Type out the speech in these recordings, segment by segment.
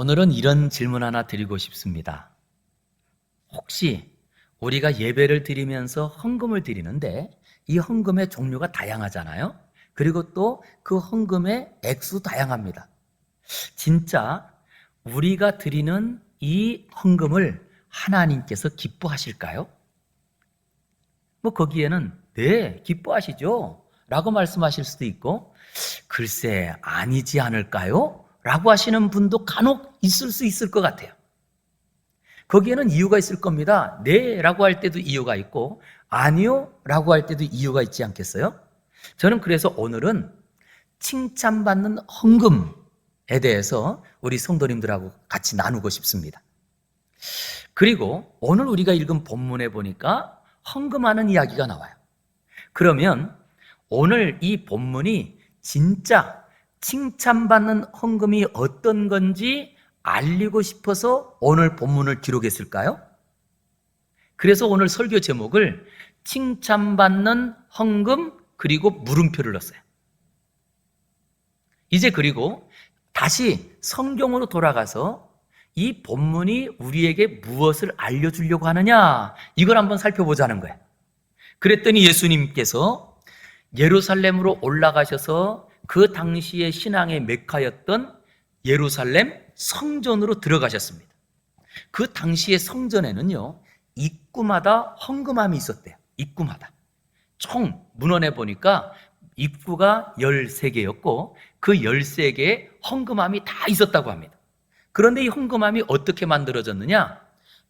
오늘은 이런 질문 하나 드리고 싶습니다. 혹시 우리가 예배를 드리면서 헌금을 드리는데 이 헌금의 종류가 다양하잖아요. 그리고 또 그 헌금의 액수 다양합니다. 진짜 우리가 드리는 이 헌금을 하나님께서 기뻐하실까요? 거기에는 네, 기뻐하시죠 라고 말씀하실 수도 있고, 글쎄 아니지 않을까요? 라고 하시는 분도 간혹 있을 수 있을 것 같아요. 거기에는 이유가 있을 겁니다. 네 라고 할 때도 이유가 있고, 아니요 라고 할 때도 이유가 있지 않겠어요? 저는 그래서 오늘은 칭찬받는 헌금에 대해서 우리 성도님들하고 같이 나누고 싶습니다. 그리고 오늘 우리가 읽은 본문에 보니까 헌금하는 이야기가 나와요. 그러면 오늘 이 본문이 진짜 칭찬받는 헌금이 어떤 건지 알리고 싶어서 오늘 본문을 기록했을까요? 그래서 오늘 설교 제목을 칭찬받는 헌금 그리고 물음표를 넣었어요. 이제 그리고 다시 성경으로 돌아가서 이 본문이 우리에게 무엇을 알려주려고 하느냐, 이걸 한번 살펴보자는 거예요. 그랬더니 예수님께서 예루살렘으로 올라가셔서 그 당시의 신앙의 메카였던 예루살렘 성전으로 들어가셨습니다. 그 당시의 성전에는요, 입구마다 헌금함이 있었대요. 입구마다. 총 문헌에 보니까 입구가 13개였고 그 13개의 헌금함이 다 있었다고 합니다. 그런데 이 헌금함이 어떻게 만들어졌느냐?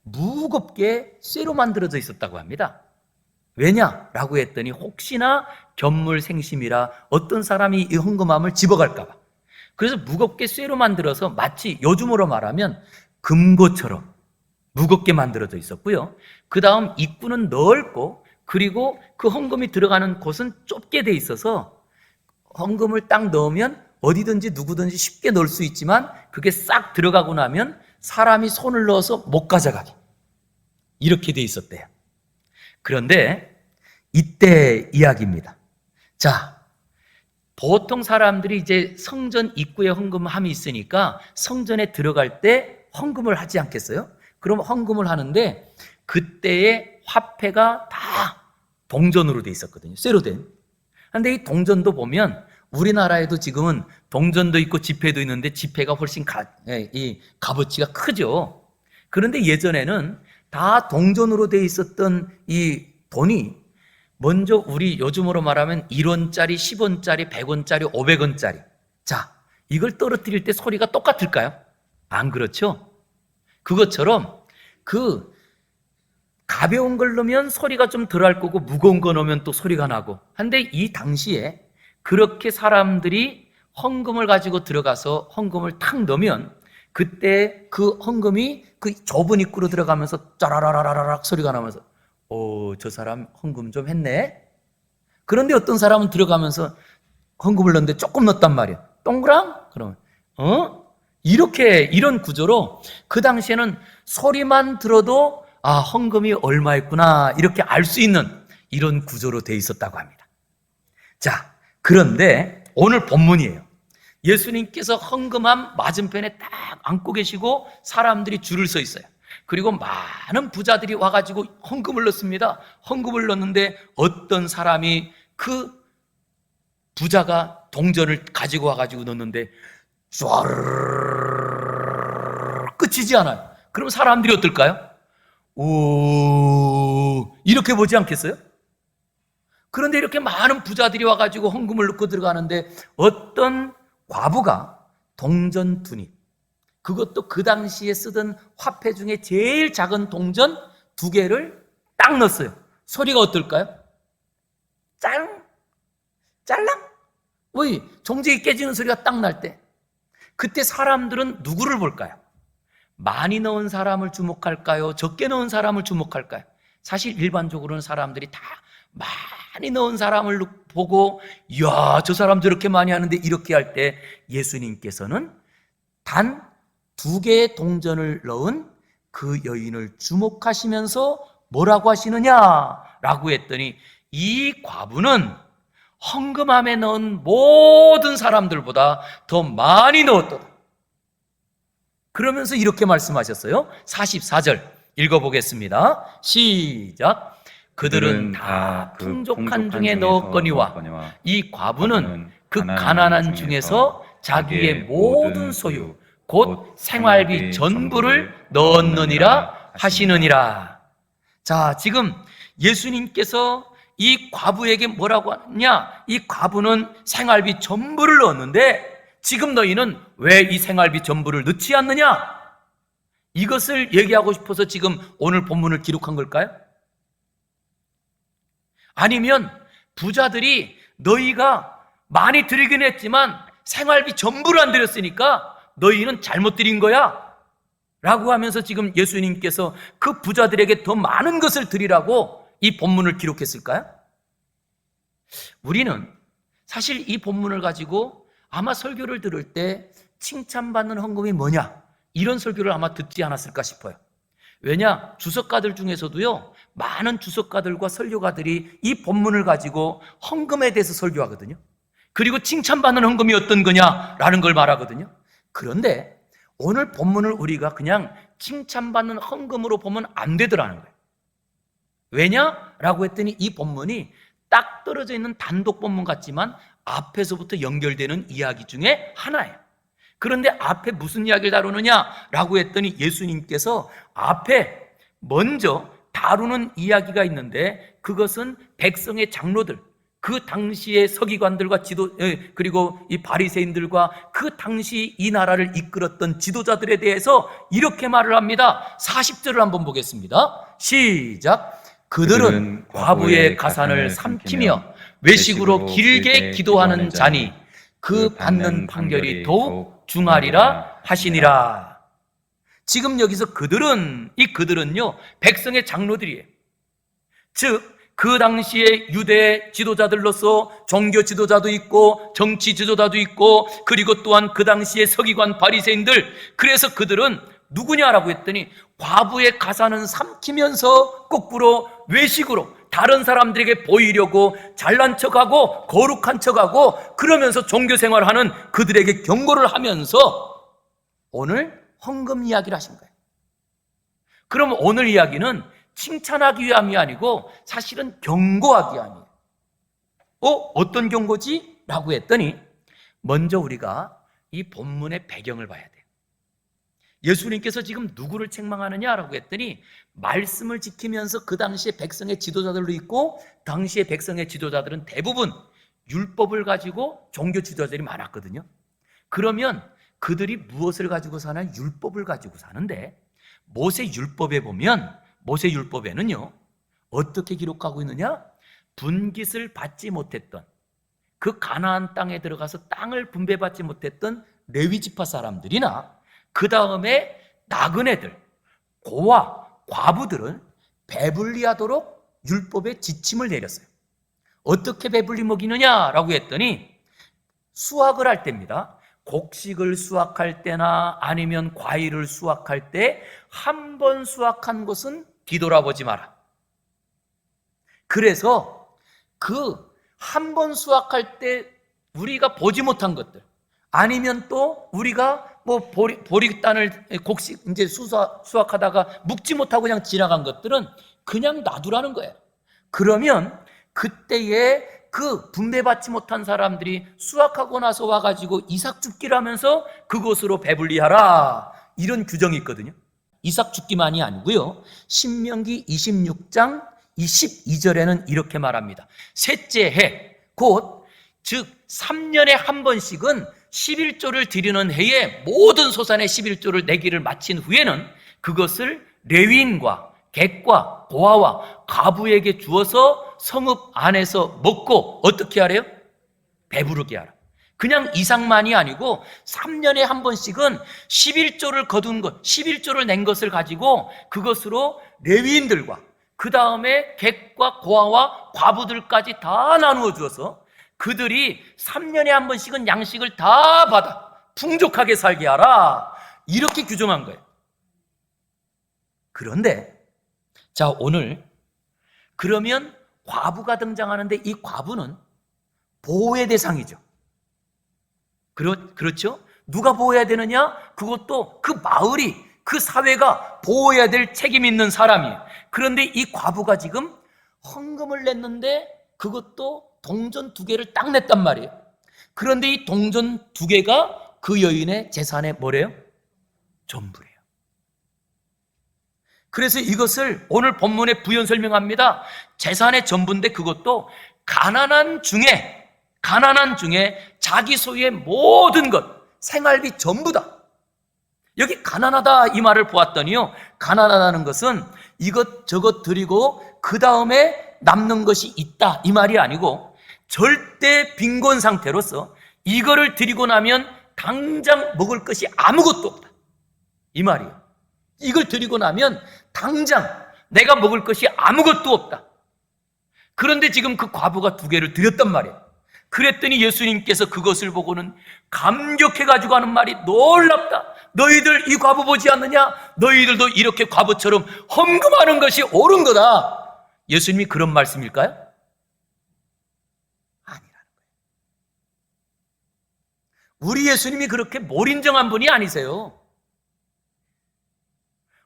무겁게 쇠로 만들어져 있었다고 합니다. 왜냐라고 했더니 혹시나 견물생심이라 어떤 사람이 이 헌금함을 집어갈까 봐. 그래서 무겁게 쇠로 만들어서 마치 요즘으로 말하면 금고처럼 무겁게 만들어져 있었고요. 그 다음 입구는 넓고, 그리고 그 헌금이 들어가는 곳은 좁게 돼 있어서 헌금을 딱 넣으면 어디든지 누구든지 쉽게 넣을 수 있지만 그게 싹 들어가고 나면 사람이 손을 넣어서 못 가져가게, 이렇게 돼 있었대요. 그런데 이때 이야기입니다. 자, 보통 사람들이 이제 성전 입구에 헌금함이 있으니까 성전에 들어갈 때 헌금을 하지 않겠어요? 그럼 헌금을 하는데 그때의 화폐가 다 동전으로 돼 있었거든요. 쇠로 된. 그런데 이 동전도 보면 우리나라에도 지금은 동전도 있고 지폐도 있는데 지폐가 훨씬 이 값어치가 크죠. 그런데 예전에는 다 동전으로 돼 있었던 이 돈이 먼저 우리 요즘으로 말하면 1원짜리, 10원짜리, 100원짜리, 500원짜리. 자, 이걸 떨어뜨릴 때 소리가 똑같을까요? 안 그렇죠? 그것처럼 그 가벼운 걸 넣으면 소리가 좀 덜 할 거고 무거운 거 넣으면 또 소리가 나고. 한데 이 당시에 그렇게 사람들이 헌금을 가지고 들어가서 헌금을 탁 넣으면 그때 그 헌금이 그 좁은 입구로 들어가면서 짜라라라라락 소리가 나면서 저 사람 헌금 좀 했네. 그런데 어떤 사람은 들어가면서 헌금을 넣는데 조금 넣었단 말이야. 동그랑? 그러면 이렇게 이런 구조로 그 당시에는 소리만 들어도 헌금이 얼마였구나 이렇게 알 수 있는 이런 구조로 돼 있었다고 합니다. 자, 그런데 오늘 본문이에요. 예수님께서 헌금함 맞은편에 딱 앉고 계시고 사람들이 줄을 서 있어요. 그리고 많은 부자들이 와가지고 헌금을 넣습니다. 헌금을 넣는데 어떤 사람이 그 부자가 동전을 가지고 와가지고 넣는데 쫙 끝이지 않아요. 그럼 사람들이 어떨까요? 오, 이렇게 보지 않겠어요? 그런데 이렇게 많은 부자들이 와가지고 헌금을 넣고 들어가는데 어떤 과부가 동전 2입, 그것도 그 당시에 쓰던 화폐 중에 제일 작은 동전 2개를 딱 넣었어요. 소리가 어떨까요? 짤랑? 왜? 종직이 깨지는 소리가 딱 날 때 그때 사람들은 누구를 볼까요? 많이 넣은 사람을 주목할까요? 적게 넣은 사람을 주목할까요? 사실 일반적으로는 사람들이 다 많이 넣은 사람을 보고 이야, 저 사람 저렇게 많이 하는데 이렇게 할 때 예수님께서는 단 2개의 동전을 넣은 그 여인을 주목하시면서 뭐라고 하시느냐라고 했더니 이 과부는 헌금함에 넣은 모든 사람들보다 더 많이 넣었도다. 그러면서 이렇게 말씀하셨어요. 44절 읽어보겠습니다. 시작. 그들은 다 풍족한 중에 넣었거니와 이 과부는 그 가난한 중에서 자기의 모든 소유 곧 생활비 전부를 넣었느니라 하시느니라. 자, 지금 예수님께서 이 과부에게 뭐라고 하느냐? 이 과부는 생활비 전부를 넣었는데 지금 너희는 왜 이 생활비 전부를 넣지 않느냐? 이것을 얘기하고 싶어서 지금 오늘 본문을 기록한 걸까요? 아니면 부자들이 너희가 많이 드리긴 했지만 생활비 전부를 안 드렸으니까 너희는 잘못 드린 거야 라고 하면서 지금 예수님께서 그 부자들에게 더 많은 것을 드리라고 이 본문을 기록했을까요? 우리는 사실 이 본문을 가지고 아마 설교를 들을 때 칭찬받는 헌금이 뭐냐 이런 설교를 아마 듣지 않았을까 싶어요. 왜냐? 주석가들 중에서도요 많은 주석가들과 설교가들이 이 본문을 가지고 헌금에 대해서 설교하거든요. 그리고 칭찬받는 헌금이 어떤 거냐라는 걸 말하거든요. 그런데 오늘 본문을 우리가 그냥 칭찬받는 헌금으로 보면 안 되더라는 거예요. 왜냐라고 했더니 이 본문이 딱 떨어져 있는 단독 본문 같지만 앞에서부터 연결되는 이야기 중에 하나예요. 그런데 앞에 무슨 이야기를 다루느냐라고 했더니 예수님께서 앞에 먼저 다루는 이야기가 있는데 그것은 백성의 장로들, 그 당시의 서기관들과 그리고 이 바리새인들과 그 당시 이 나라를 이끌었던 지도자들에 대해서 이렇게 말을 합니다. 40절을 한번 보겠습니다. 시작. 그들은 과부의 가산을 삼키며 외식으로 길게 기도하는 자니 그 받는 판결이 더욱 중하리라 하시니라. 지금 여기서 그들은, 이 그들은요 백성의 장로들이에요. 즉 그 당시에 유대 지도자들로서 종교 지도자도 있고 정치 지도자도 있고 그리고 또한 그 당시에 서기관 바리새인들, 그래서 그들은 누구냐라고 했더니 과부의 가산은 삼키면서 거꾸로 외식으로 다른 사람들에게 보이려고 잘난 척하고 거룩한 척하고 그러면서 종교 생활하는 그들에게 경고를 하면서 오늘 헌금 이야기를 하신 거예요. 그럼 오늘 이야기는 칭찬하기 위함이 아니고 사실은 경고하기 위함이에요. 어떤 경고지? 라고 했더니 먼저 우리가 이 본문의 배경을 봐야 돼요. 예수님께서 지금 누구를 책망하느냐라고 했더니 말씀을 지키면서 그 당시에 백성의 지도자들도 있고 당시의 백성의 지도자들은 대부분 율법을 가지고 종교 지도자들이 많았거든요. 그러면 그들이 무엇을 가지고 사나? 율법을 가지고 사는데 모세 율법에 보면 모세 율법에는요 어떻게 기록하고 있느냐? 분깃을 받지 못했던 그 가나안 땅에 들어가서 땅을 분배받지 못했던 레위 지파 사람들이나 그 다음에 나그네들, 고아, 과부들은 배불리하도록 율법의 지침을 내렸어요. 어떻게 배불리 먹이느냐라고 했더니 수확을 할 때입니다. 곡식을 수확할 때나 아니면 과일을 수확할 때 한 번 수확한 것은 뒤돌아보지 마라. 그래서 그 한 번 수확할 때 우리가 보지 못한 것들 아니면 또 우리가 뭐 보리단을 곡식 이제 수확하다가 묵지 못하고 그냥 지나간 것들은 그냥 놔두라는 거예요. 그러면 그때에 그 분배받지 못한 사람들이 수확하고 나서 와가지고 이삭 줍기를 하면서 그것으로 배불리하라 이런 규정이 있거든요. 이삭 줍기만이 아니고요. 신명기 26장 22절에는 이렇게 말합니다. 셋째 해, 곧 즉 3년에 한 번씩은 11조를 드리는 해에 모든 소산의 11조를 내기를 마친 후에는 그것을 레위인과 객과 고아와 가부에게 주어서 성읍 안에서 먹고 어떻게 하래요? 배부르게 하라. 그냥 이삭만이 아니고 3년에 한 번씩은 11조를 거둔 것, 11조를 낸 것을 가지고 그것으로 레위인들과 그 다음에 객과 고아와 과부들까지 다 나누어 주어서 그들이 3년에 한 번씩은 양식을 다 받아 풍족하게 살게 하라 이렇게 규정한 거예요. 그런데 자 오늘 그러면 과부가 등장하는데 이 과부는 보호의 대상이죠. 그렇죠? 누가 보호해야 되느냐? 그것도 그 마을이, 그 사회가 보호해야 될 책임 있는 사람이에요. 그런데 이 과부가 지금 헌금을 냈는데 그것도 동전 2개를 딱 냈단 말이에요. 그런데 이 동전 2개가 그 여인의 재산의 뭐래요? 전부래요. 그래서 이것을 오늘 본문에 부연 설명합니다. 재산의 전부인데 그것도 가난한 중에 자기 소유의 모든 것, 생활비 전부다. 여기 가난하다 이 말을 보았더니요, 가난하다는 것은 이것저것 드리고 그 다음에 남는 것이 있다 이 말이 아니고 절대 빈곤 상태로서 이거를 드리고 나면 당장 먹을 것이 아무것도 없다 이 말이에요. 이걸 드리고 나면 당장 내가 먹을 것이 아무것도 없다. 그런데 지금 그 과부가 2개를 드렸단 말이에요. 그랬더니 예수님께서 그것을 보고는 감격해가지고 하는 말이 놀랍다. 너희들 이 과부 보지 않느냐? 너희들도 이렇게 과부처럼 헌금하는 것이 옳은 거다. 예수님이 그런 말씀일까요? 아니라는 거예요. 우리 예수님이 그렇게 몰인정한 분이 아니세요.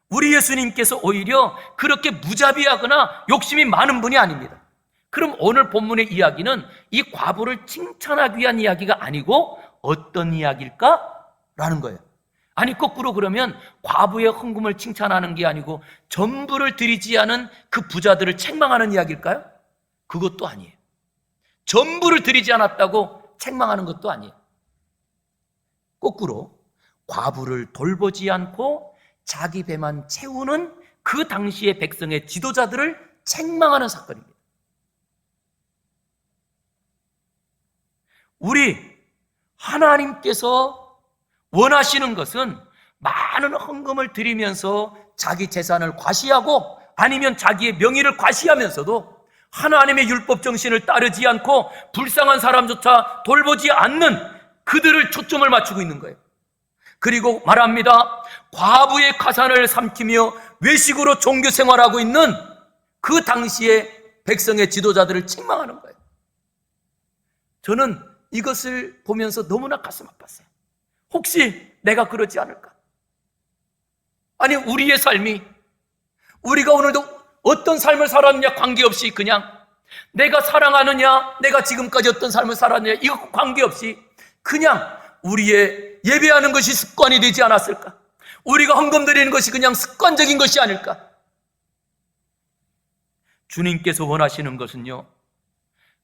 우리 예수님께서 오히려 그렇게 무자비하거나 욕심이 많은 분이 아닙니다. 그럼 오늘 본문의 이야기는 이 과부를 칭찬하기 위한 이야기가 아니고 어떤 이야기일까? 라는 거예요. 아니 거꾸로 그러면 과부의 헌금을 칭찬하는 게 아니고 전부를 드리지 않은 그 부자들을 책망하는 이야기일까요? 그것도 아니에요. 전부를 드리지 않았다고 책망하는 것도 아니에요. 거꾸로 과부를 돌보지 않고 자기 배만 채우는 그 당시의 백성의 지도자들을 책망하는 사건입니다. 우리 하나님께서 원하시는 것은 많은 헌금을 드리면서 자기 재산을 과시하고 아니면 자기의 명예를 과시하면서도 하나님의 율법 정신을 따르지 않고 불쌍한 사람조차 돌보지 않는 그들을 초점을 맞추고 있는 거예요. 그리고 말합니다. 과부의 가산을 삼키며 외식으로 종교 생활하고 있는 그 당시의 백성의 지도자들을 책망하는 거예요. 저는 이것을 보면서 너무나 가슴 아팠어요. 혹시 내가 그러지 않을까? 아니 우리의 삶이, 우리가 오늘도 어떤 삶을 살았느냐 관계없이 그냥 내가 사랑하느냐, 내가 지금까지 어떤 삶을 살았느냐 이거 관계없이 그냥 우리의 예배하는 것이 습관이 되지 않았을까? 우리가 헌금 드리는 것이 그냥 습관적인 것이 아닐까? 주님께서 원하시는 것은요,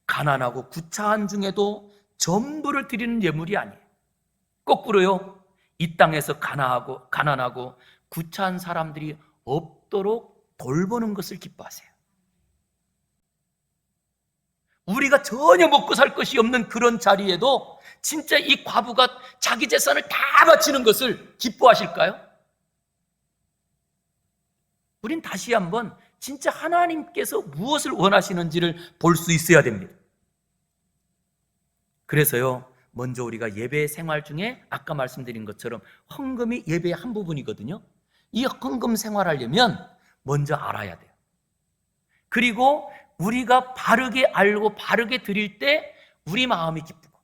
가난하고 구차한 중에도 전부를 드리는 예물이 아니에요. 거꾸로요, 이 땅에서 가난하고 구차한 사람들이 없도록 돌보는 것을 기뻐하세요. 우리가 전혀 먹고 살 것이 없는 그런 자리에도 진짜 이 과부가 자기 재산을 다 바치는 것을 기뻐하실까요? 우린 다시 한번 진짜 하나님께서 무엇을 원하시는지를 볼 수 있어야 됩니다. 그래서요, 먼저 우리가 예배 생활 중에 아까 말씀드린 것처럼 헌금이 예배의 한 부분이거든요. 이 헌금 생활하려면 먼저 알아야 돼요. 그리고 우리가 바르게 알고 바르게 드릴 때 우리 마음이 기쁘고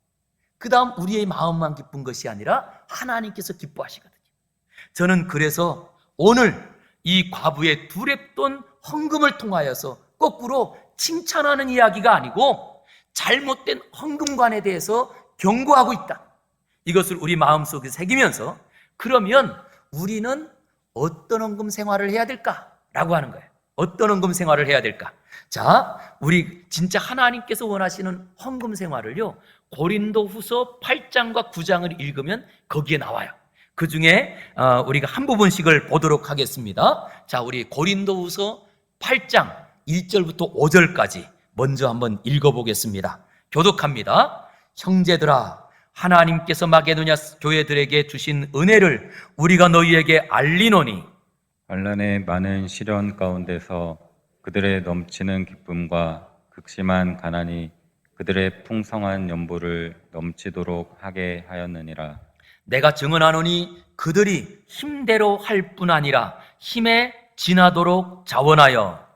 그 다음 우리의 마음만 기쁜 것이 아니라 하나님께서 기뻐하시거든요. 저는 그래서 오늘 이 과부의 두렙돈 헌금을 통하여서 거꾸로 칭찬하는 이야기가 아니고 잘못된 헌금관에 대해서 경고하고 있다. 이것을 우리 마음속에 새기면서 그러면 우리는 어떤 헌금 생활을 해야 될까라고 하는 거예요. 어떤 헌금 생활을 해야 될까? 자, 우리 진짜 하나님께서 원하시는 헌금 생활을요, 고린도후서 8장과 9장을 읽으면 거기에 나와요. 그 중에 우리가 한 부분씩을 보도록 하겠습니다. 자, 우리 고린도후서 8장 1절부터 5절까지 먼저 한번 읽어보겠습니다. 교독합니다. 형제들아, 하나님께서 마게도냐 교회들에게 주신 은혜를 우리가 너희에게 알리노니 환난의 많은 시련 가운데서 그들의 넘치는 기쁨과 극심한 가난이 그들의 풍성한 연보를 넘치도록 하게 하였느니라. 내가 증언하노니 그들이 힘대로 할 뿐 아니라 힘에 지나도록 자원하여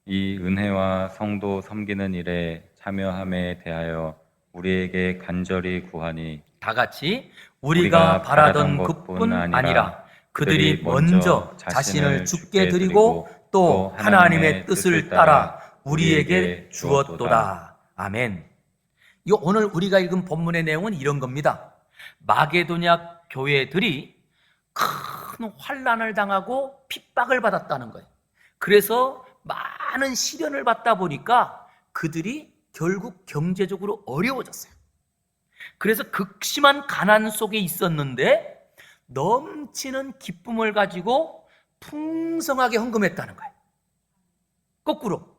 이 은혜와 성도 섬기는 일에 참여함에 대하여 우리에게 간절히 구하니 다 같이 우리가 바라던 것뿐 아니라 그들이 먼저 자신을 죽게 드리고 또 하나님의 뜻을 따라 우리에게 주었도다. 아멘. 이 오늘 우리가 읽은 본문의 내용은 이런 겁니다. 마게도냐 교회들이 큰 환난을 당하고 핍박을 받았다는 거예요. 그래서 많은 시련을 받다 보니까 그들이 결국 경제적으로 어려워졌어요. 그래서 극심한 가난 속에 있었는데 넘치는 기쁨을 가지고 풍성하게 헌금했다는 거예요. 거꾸로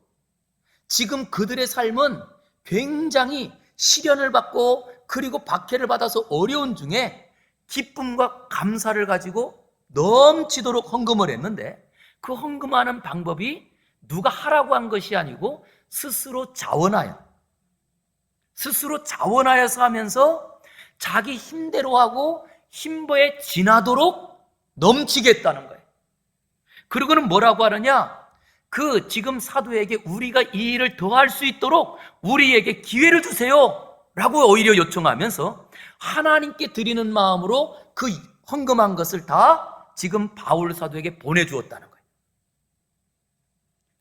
지금 그들의 삶은 굉장히 시련을 받고 그리고 박해를 받아서 어려운 중에 기쁨과 감사를 가지고 넘치도록 헌금을 했는데, 그 헌금하는 방법이 누가 하라고 한 것이 아니고 스스로 자원하여서 하면서 자기 힘대로 하고 힘부에 지나도록 넘치게 했다는 거예요. 그리고는 뭐라고 하느냐, 그 지금 사도에게 우리가 이 일을 더 할 수 있도록 우리에게 기회를 주세요 라고 오히려 요청하면서 하나님께 드리는 마음으로 그 헌금한 것을 다 지금 바울 사도에게 보내주었다는 거예요.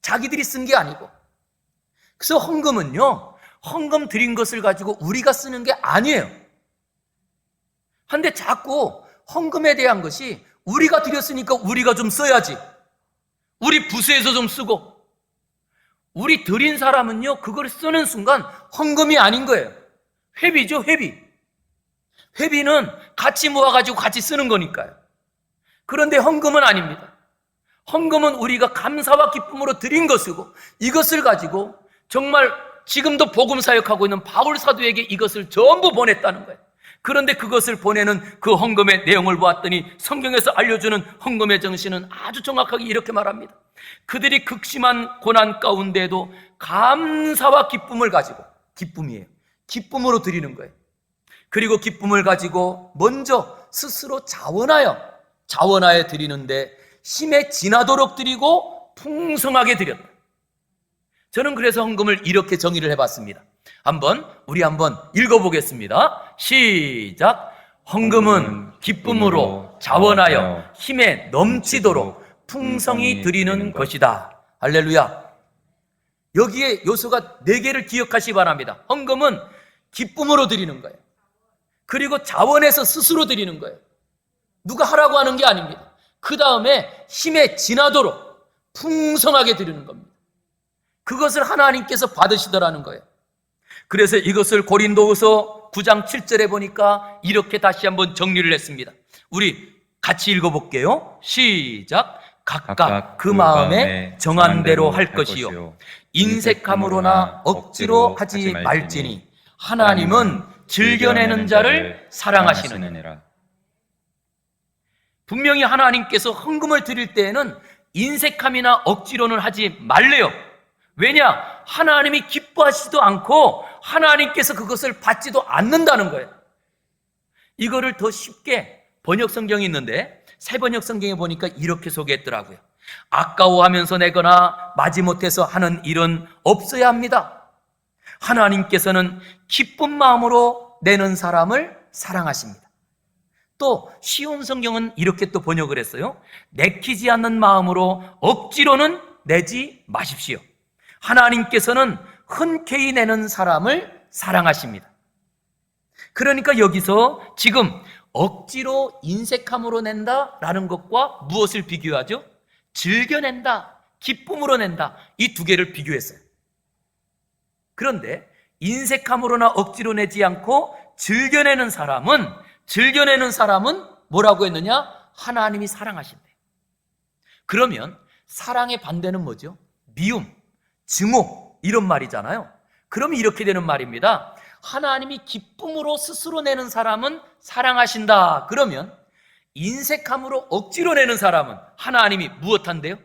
자기들이 쓴 게 아니고. 그래서 헌금은요, 헌금 드린 것을 가지고 우리가 쓰는 게 아니에요. 근데 자꾸 헌금에 대한 것이 우리가 드렸으니까 우리가 좀 써야지, 우리 부서에서 좀 쓰고, 우리 드린 사람은요 그걸 쓰는 순간 헌금이 아닌 거예요. 회비죠, 회비. 회비는 같이 모아가지고 같이 쓰는 거니까요. 그런데 헌금은 아닙니다. 헌금은 우리가 감사와 기쁨으로 드린 것이고, 이것을 가지고 정말 지금도 복음 사역하고 있는 바울 사도에게 이것을 전부 보냈다는 거예요. 그런데 그것을 보내는 그 헌금의 내용을 보았더니 성경에서 알려주는 헌금의 정신은 아주 정확하게 이렇게 말합니다. 그들이 극심한 고난 가운데에도 감사와 기쁨을 가지고, 기쁨이에요. 기쁨으로 드리는 거예요. 그리고 기쁨을 가지고 먼저 스스로 자원하여 드리는데 힘에 지나도록 드리고 풍성하게 드렸다. 저는 그래서 헌금을 이렇게 정의를 해봤습니다. 우리 한번 읽어보겠습니다. 시작. 헌금은 기쁨으로 자원하여 힘에 넘치도록 풍성히 드리는 것이다. 할렐루야. 여기에 요소가 4개를 기억하시기 바랍니다. 헌금은 기쁨으로 드리는 거예요. 그리고 자원해서 스스로 드리는 거예요. 누가 하라고 하는 게 아닙니다. 그 다음에 힘에 지나도록 풍성하게 드리는 겁니다. 그것을 하나님께서 받으시더라는 거예요. 그래서 이것을 고린도후서 9장 7절에 보니까 이렇게 다시 한번 정리를 했습니다. 우리 같이 읽어볼게요. 시작. 각각 그 마음에 정한 대로 할 것이요 인색함으로나 억지로 하지 말지니 하나님은 즐겨내는 자를 사랑하시느니라. 분명히 하나님께서 헌금을 드릴 때에는 인색함이나 억지로는 하지 말래요. 왜냐? 하나님이 기뻐하시지도 않고 하나님께서 그것을 받지도 않는다는 거예요. 이거를 더 쉽게 번역 성경이 있는데 새 번역 성경에 보니까 이렇게 소개했더라고요. 아까워하면서 내거나 마지못해서 하는 일은 없어야 합니다. 하나님께서는 기쁜 마음으로 내는 사람을 사랑하십니다. 또 쉬운 성경은 이렇게 또 번역을 했어요. 내키지 않는 마음으로 억지로는 내지 마십시오. 하나님께서는 흔쾌히 내는 사람을 사랑하십니다. 그러니까 여기서 지금 억지로 인색함으로 낸다라는 것과 무엇을 비교하죠? 즐겨낸다, 기쁨으로 낸다, 이 2개를 비교했어요. 그런데 인색함으로나 억지로 내지 않고 즐겨내는 사람은 뭐라고 했느냐? 하나님이 사랑하신대. 그러면 사랑의 반대는 뭐죠? 미움, 증오, 이런 말이잖아요. 그러면 이렇게 되는 말입니다. 하나님이 기쁨으로 스스로 내는 사람은 사랑하신다. 그러면 인색함으로 억지로 내는 사람은 하나님이 무엇한대요?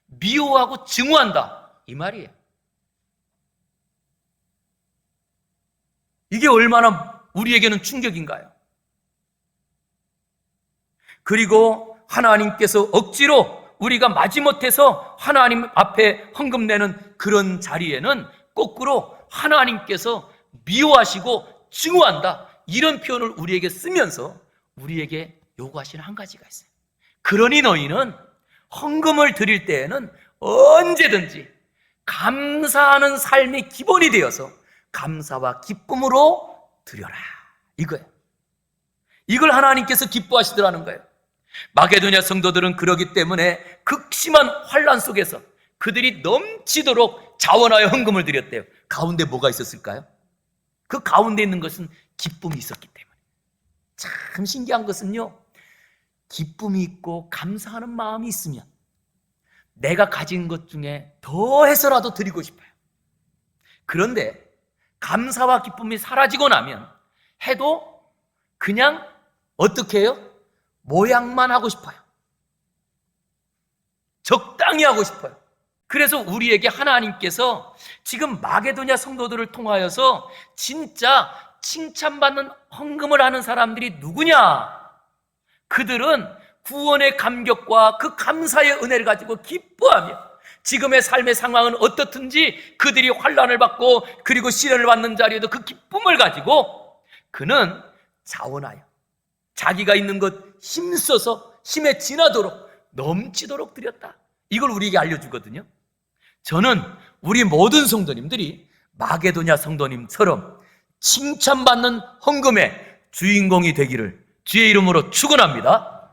미워하고 증오한다, 이 말이에요. 이게 얼마나 우리에게는 충격인가요? 그리고 하나님께서 억지로 우리가 마지못해서 하나님 앞에 헌금 내는 그런 자리에는 거꾸로 하나님께서 미워하시고 증오한다, 이런 표현을 우리에게 쓰면서 우리에게 요구하시는 한 가지가 있어요. 그러니 너희는 헌금을 드릴 때에는 언제든지 감사하는 삶이 기본이 되어서 감사와 기쁨으로 드려라, 이거예요. 이걸 하나님께서 기뻐하시더라는 거예요. 마게도냐 성도들은 그러기 때문에 극심한 환난 속에서 그들이 넘치도록 자원하여 헌금을 드렸대요. 가운데 뭐가 있었을까요? 그 가운데 있는 것은 기쁨이 있었기 때문에. 참 신기한 것은요, 기쁨이 있고 감사하는 마음이 있으면 내가 가진 것 중에 더해서라도 드리고 싶어요. 그런데 감사와 기쁨이 사라지고 나면 해도 그냥 어떻게 해요? 모양만 하고 싶어요. 적당히 하고 싶어요. 그래서 우리에게 하나님께서 지금 마게도냐 성도들을 통하여서 진짜 칭찬받는 헌금을 하는 사람들이 누구냐? 그들은 구원의 감격과 그 감사의 은혜를 가지고 기뻐하며 지금의 삶의 상황은 어떻든지 그들이 환난을 받고 그리고 시련을 받는 자리에도 그 기쁨을 가지고 그는 자원하여 자기가 있는 것 힘써서 힘에 지나도록 넘치도록 드렸다. 이걸 우리에게 알려주거든요. 저는 우리 모든 성도님들이 마게도냐 성도님처럼 칭찬받는 헌금의 주인공이 되기를 주의 이름으로 축원합니다.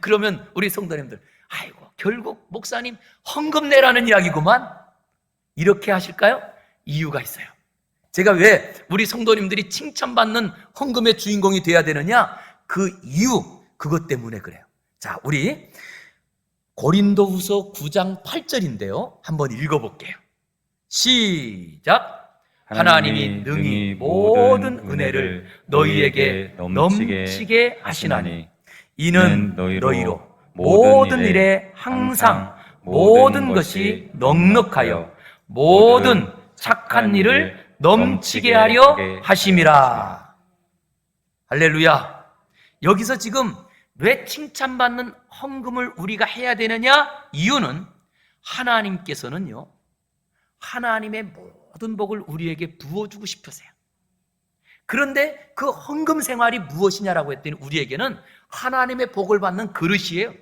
그러면 우리 성도님들, 아이고 결국 목사님 헌금 내라는 이야기구만, 이렇게 하실까요? 이유가 있어요. 제가 왜 우리 성도님들이 칭찬받는 헌금의 주인공이 돼야 되느냐? 그 이유, 그것 때문에 그래요. 자, 우리 고린도후서 9장 8절인데요. 한번 읽어볼게요. 시작. 하나님이 능히 모든 은혜를 너희에게 넘치게 하시나니 이는 너희로 모든 일에 항상 모든 것이 넉넉하여 모든 착한 일을 넘치게 하려 하심이라. 할렐루야. 여기서 지금 왜 칭찬받는 헌금을 우리가 해야 되느냐? 이유는 하나님께서는요, 하나님의 모든 복을 우리에게 부어주고 싶으세요. 그런데 그 헌금 생활이 무엇이냐라고 했더니 우리에게는 하나님의 복을 받는 그릇이에요.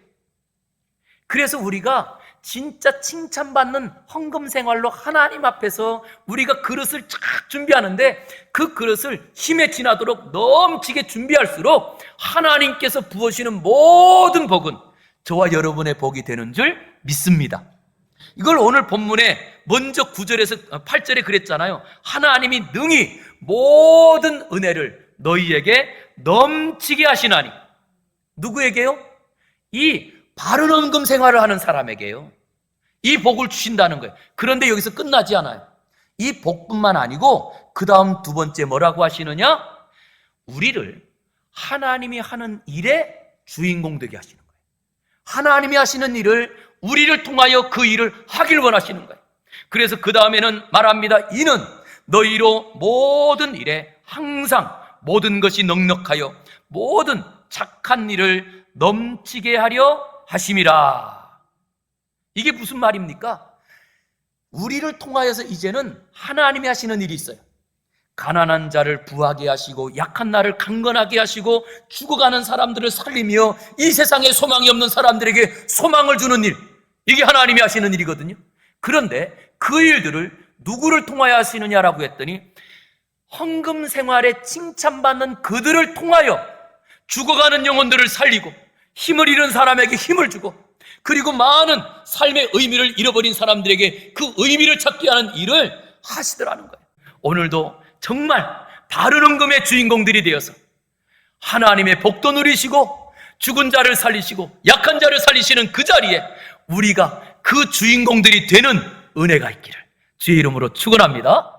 그래서 우리가 진짜 칭찬받는 헌금 생활로 하나님 앞에서 우리가 그릇을 쫙 준비하는데 그 그릇을 힘에 지나도록 넘치게 준비할수록 하나님께서 부어주시는 모든 복은 저와 여러분의 복이 되는 줄 믿습니다. 이걸 오늘 본문에 먼저 9절에서 8절에 그랬잖아요. 하나님이 능히 모든 은혜를 너희에게 넘치게 하시나니. 누구에게요? 이 바른 헌금 생활을 하는 사람에게요. 이 복을 주신다는 거예요. 그런데 여기서 끝나지 않아요. 이 복뿐만 아니고 그 다음 두 번째 뭐라고 하시느냐? 우리를 하나님이 하는 일의 주인공 되게 하시는 거예요. 하나님이 하시는 일을 우리를 통하여 그 일을 하길 원하시는 거예요. 그래서 그 다음에는 말합니다. 이는 너희로 모든 일에 항상 모든 것이 넉넉하여 모든 착한 일을 넘치게 하려 하심이라. 이게 무슨 말입니까? 우리를 통하여서 이제는 하나님이 하시는 일이 있어요. 가난한 자를 부하게 하시고 약한 나를 강건하게 하시고 죽어가는 사람들을 살리며 이 세상에 소망이 없는 사람들에게 소망을 주는 일, 이게 하나님이 하시는 일이거든요. 그런데 그 일들을 누구를 통하여 하시느냐라고 했더니 헌금 생활에 칭찬받는 그들을 통하여 죽어가는 영혼들을 살리고 힘을 잃은 사람에게 힘을 주고 그리고 많은 삶의 의미를 잃어버린 사람들에게 그 의미를 찾게 하는 일을 하시더라는 거예요. 오늘도 정말 바른 헌금의 주인공들이 되어서 하나님의 복도 누리시고 죽은 자를 살리시고 약한 자를 살리시는 그 자리에 우리가 그 주인공들이 되는 은혜가 있기를 주의 이름으로 축원합니다.